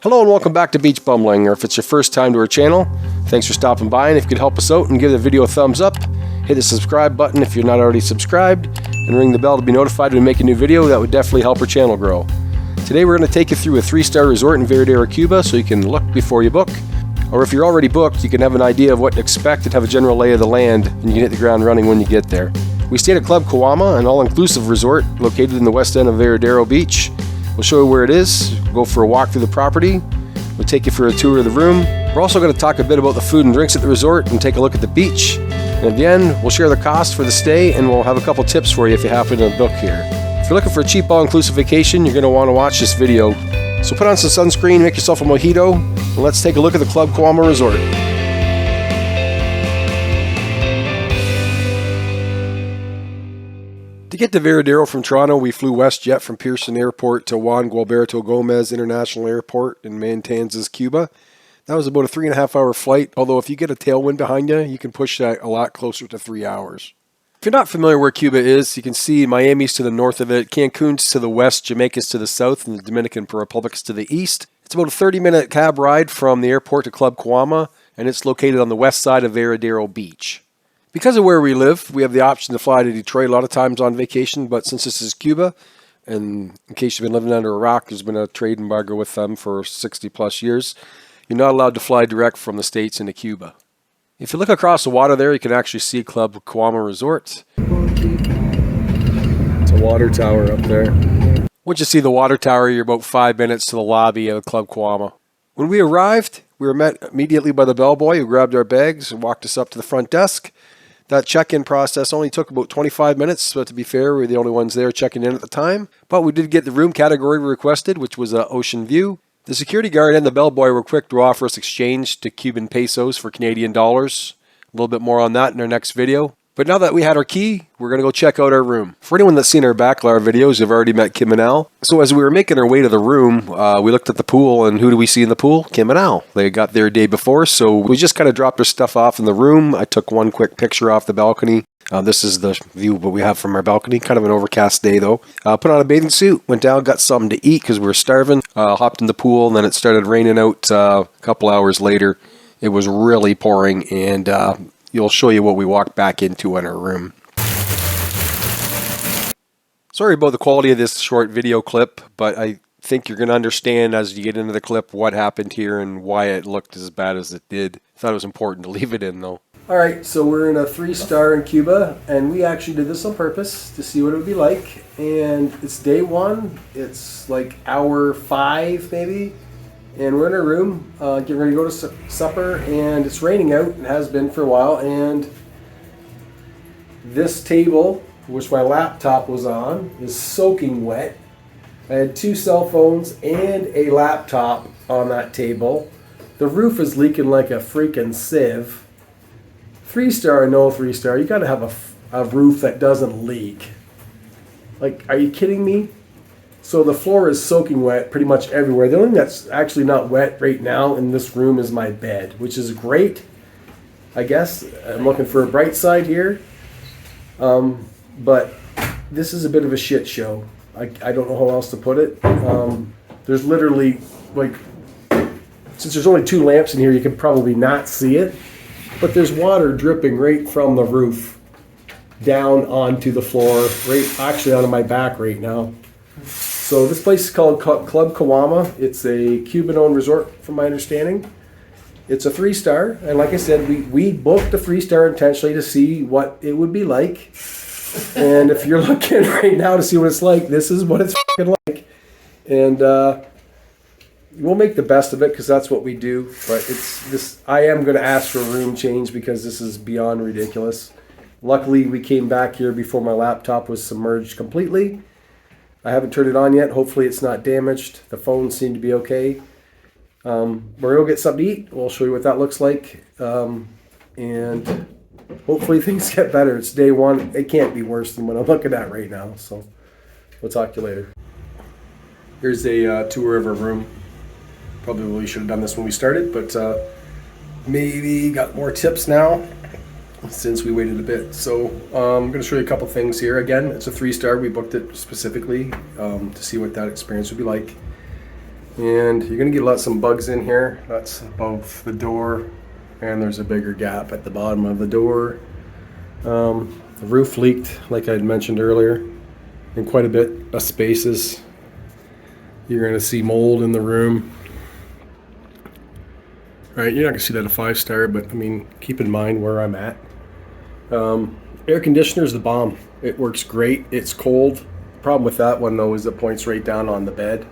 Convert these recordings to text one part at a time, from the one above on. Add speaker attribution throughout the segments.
Speaker 1: Hello and welcome back to Beach Bumbling, or if it's your first time to our channel, thanks for stopping by, and if you could help us out and give the video a thumbs up, hit the subscribe button if you're not already subscribed, and ring the bell to be notified when we make a new video. That would definitely help our channel grow. Today we're going to take you through a 3-star resort in Varadero, Cuba, so you can look before you book. Or if you're already booked, you can have an idea of what to expect and have a general lay of the land, and you can hit the ground running when you get there. We stayed at Club Kawama, an all-inclusive resort located in the west end of Varadero Beach. We'll show you where it is, we'll go for a walk through the property, we'll take you for a tour of the room. We're also going to talk a bit about the food and drinks at the resort and take a look at the beach. And at the end, we'll share the cost for the stay, and we'll have a couple tips for you if you happen to book here. If you're looking for a cheap all-inclusive vacation, you're going to want to watch this video. So put on some sunscreen, make yourself a mojito, and let's take a look at the Club Kawama Resort. To get to Varadero from Toronto, we flew WestJet from Pearson Airport to Juan Gualberto Gomez International Airport in Matanzas, Cuba. That was about a 3.5-hour flight, although if you get a tailwind behind you, you can push that a lot closer to 3 hours. If you're not familiar where Cuba is, you can see Miami's to the north of it, Cancun's to the west, Jamaica's to the south, and the Dominican Republic's to the east. It's about a 30-minute cab ride from the airport to Club Kawama, and it's located on the west side of Varadero Beach. Because of where we live, we have the option to fly to Detroit a lot of times on vacation, but since this is Cuba, and in case you've been living under a rock, there's been a trade embargo with them for 60 plus years, you're not allowed to fly direct from the States into Cuba. If you look across the water there, you can actually see Club Kawama Resort. It's a water tower up there. Once you see the water tower, you're about 5 minutes to the lobby of Club Kawama. When we arrived, we were met immediately by the bellboy who grabbed our bags and walked us up to the front desk. That check-in process only took about 25 minutes, but to be fair, we were the only ones there checking in at the time. But we did get the room category we requested, which was Ocean View. The security guard and the bellboy were quick to offer us exchange to Cuban pesos for Canadian dollars. A little bit more on that in our next video. But now that we had our key, we're going to go check out our room. For anyone that's seen our Backlar videos, you've already met Kim and Al. So as we were making our way to the room, we looked at the pool, and who do we see in the pool? Kim and Al. They got there a day before, so we just kind of dropped our stuff off in the room. I took one quick picture off the balcony. This is the view what we have from our balcony. Kind of an overcast day, though. Put on a bathing suit, went down, got something to eat because we were starving. Hopped in the pool, and then it started raining out a couple hours later. It was really pouring, and you'll show you what we walked back into in our room. Sorry about the quality of this short video clip, but I think you're going to understand as you get into the clip what happened here and why it looked as bad as it did. I thought it was important to leave it in, though. Alright, so we're in a 3-star in Cuba, and we actually did this on purpose to see what it would be like. And it's day 1, it's like hour 5 maybe, and we're in our room, getting ready to go to supper, and it's raining out, and has been for a while, and this table, which my laptop was on, is soaking wet. I had 2 cell phones and a laptop on that table. The roof is leaking like a freaking sieve. 3-star or no 3-star, you gotta have a roof that doesn't leak. Like, are you kidding me? So the floor is soaking wet pretty much everywhere. The only thing that's actually not wet right now in this room is my bed, which is great, I guess. I'm looking for a bright side here. But this is a bit of a shit show. I don't know how else to put it. There's literally, like, since there's only 2 lamps in here, you can probably not see it. But there's water dripping right from the roof down onto the floor, right actually onto my back right now. So this place is called Club Kawama. It's a Cuban-owned resort, from my understanding. It's a 3-star, and like I said, we booked a 3-star intentionally to see what it would be like. And if you're looking right now to see what it's like, this is what it's fucking like. And we'll make the best of it because that's what we do. But it's this. I am going to ask for a room change because this is beyond ridiculous. Luckily, we came back here before my laptop was submerged completely. I haven't turned it on yet. Hopefully it's not damaged. The phones seem to be okay. We're going to get something to eat. We'll show you what that looks like. And hopefully things get better. It's day 1. It can't be worse than what I'm looking at right now. So we'll talk to you later. Here's a tour of our room. Probably should have done this when we started, but maybe got more tips now since we waited a bit. So I'm going to show you a couple things here. Again, it's a 3-star. We booked it specifically to see what that experience would be like. And you're gonna get some bugs in here. That's above the door, and there's a bigger gap at the bottom of the door. The roof leaked, like I had mentioned earlier, in quite a bit of spaces. You're gonna see mold in the room. All right, you're not gonna see that a 5-star, but I mean, keep in mind where I'm at. Air conditioner is the bomb. It works great. It's cold. The problem with that one though is it points right down on the bed.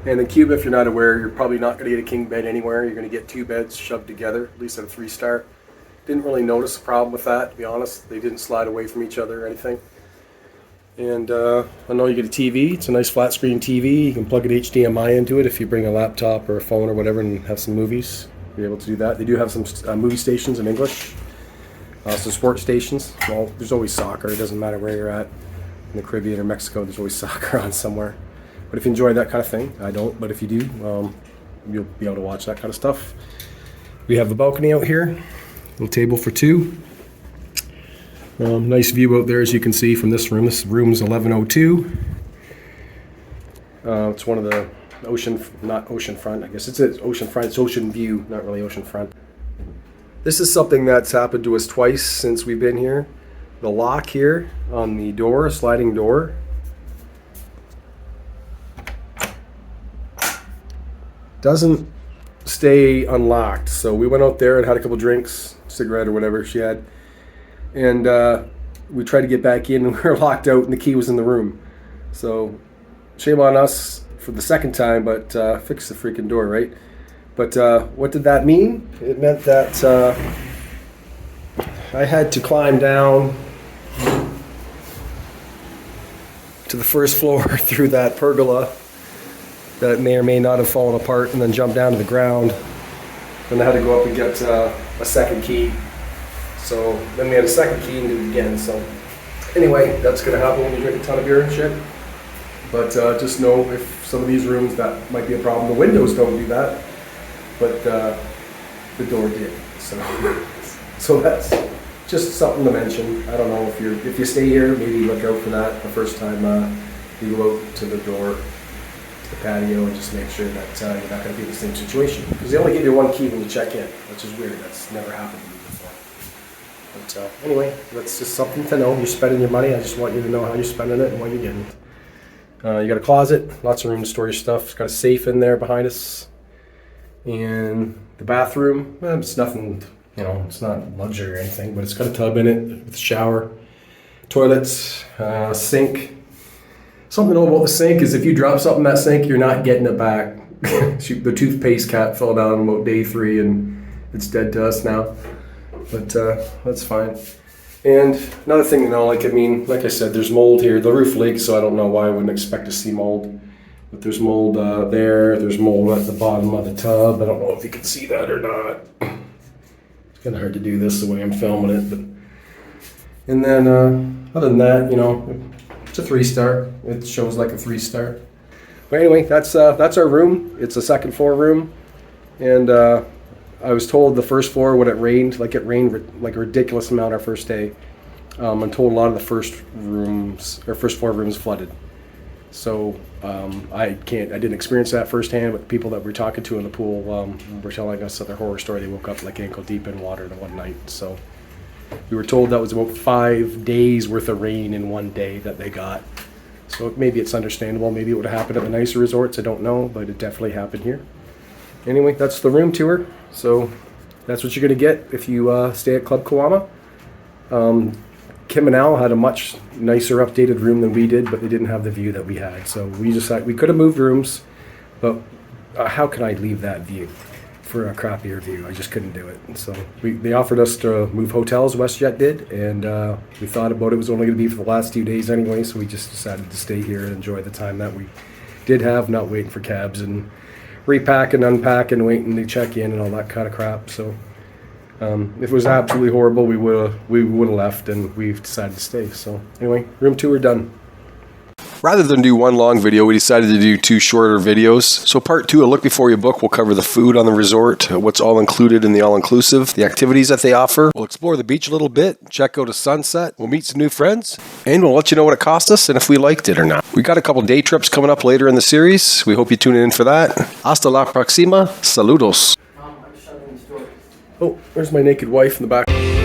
Speaker 1: And in Cuba, if you're not aware, you're probably not going to get a king bed anywhere. You're going to get 2 beds shoved together, at least at a 3-star. Didn't really notice a problem with that, to be honest. They didn't slide away from each other or anything. And I know you get a TV. It's a nice flat screen TV. You can plug an HDMI into it if you bring a laptop or a phone or whatever and have some movies. You're able to do that. They do have some movie stations in English. Some sports stations. Well, there's always soccer. It doesn't matter where you're at. In the Caribbean or Mexico, there's always soccer on somewhere. But if you enjoy that kind of thing, I don't, but if you do, you'll be able to watch that kind of stuff. We have a balcony out here, little table for 2. Nice view out there, as you can see from this room. This room's 1102. It's one of the not ocean front, I guess it's ocean front, it's ocean view, not really ocean front. This is something that's happened to us twice since we've been here. The lock here on the door, sliding door, doesn't stay unlocked. So we went out there and had a couple drinks, cigarette or whatever she had, and we tried to get back in and we were locked out and the key was in the room. So shame on us for the second time, but fix the freaking door, right? But what did that mean? It meant that I had to climb down to the first floor through that pergola that may or may not have fallen apart, and then jump down to the ground. Then I had to go up and get a second key. So then we had a second key and do it again. So anyway, that's gonna happen when you drink a ton of beer and shit. But just know if some of these rooms, that might be a problem. The windows don't do that, but the door did. So that's just something to mention. I don't know if you stay here, maybe look out for that the first time you go out to the door, the patio, and just make sure that you're not going to be in the same situation. Because they only give you 1 key when you check in, which is weird. That's never happened to me before. But anyway, that's just something to know. You're spending your money. I just want you to know how you're spending it and what you're getting. You got a closet, lots of room to store your stuff. It's got a safe in there behind us. And the bathroom, it's nothing, it's not luxury or anything, but it's got a tub in it with a shower, toilets, sink. Something to know about the sink is if you drop something in that sink, you're not getting it back. The toothpaste cap fell down about day 3 and it's dead to us now. But that's fine. And another thing to know, like I said, there's mold here. The roof leaks, so I don't know why I wouldn't expect to see mold. But there's mold there's mold at the bottom of the tub. I don't know if you can see that or not. It's kind of hard to do this the way I'm filming it. And then other than that, it's a 3-star. It shows like a 3-star. But anyway, that's our room. It's a second floor room, and I was told the first floor when it rained like a ridiculous amount our first day. I'm told a lot of the first floor rooms flooded. So I didn't experience that firsthand, but the people that we were talking to in the pool were telling us that their horror story. They woke up like ankle deep in water the one night. So we were told that was about 5 days worth of rain in one day that they got. So maybe it's understandable. Maybe it would have happened at the nicer resorts. I don't know, but it definitely happened here. Anyway, that's the room tour. So that's what you're going to get if you stay at Club Kawama. Kim and Al had a much nicer updated room than we did, but they didn't have the view that we had. So we decided we could have moved rooms, but how can I leave that view for a crappier view? I just couldn't do it. And so they offered us to move hotels, WestJet did, and we thought about it was only going to be for the last 2 days anyway, so we just decided to stay here and enjoy the time that we did have, not waiting for cabs and repack and unpack and waiting to check in and all that kind of crap. So if it was absolutely horrible, we would have left, and we've decided to stay. So anyway, room tour done.
Speaker 2: Rather than do one long video, we decided to do 2 shorter videos. So part 2 of Look Before You Book will cover the food on the resort, what's all included in the all-inclusive, the activities that they offer. We'll explore the beach a little bit, check out a sunset, we'll meet some new friends, and we'll let you know what it cost us and if we liked it or not. We got a couple day trips coming up later in the series. We hope you tune in for that. Hasta la próxima. Saludos.
Speaker 1: Oh, there's my naked wife in the back.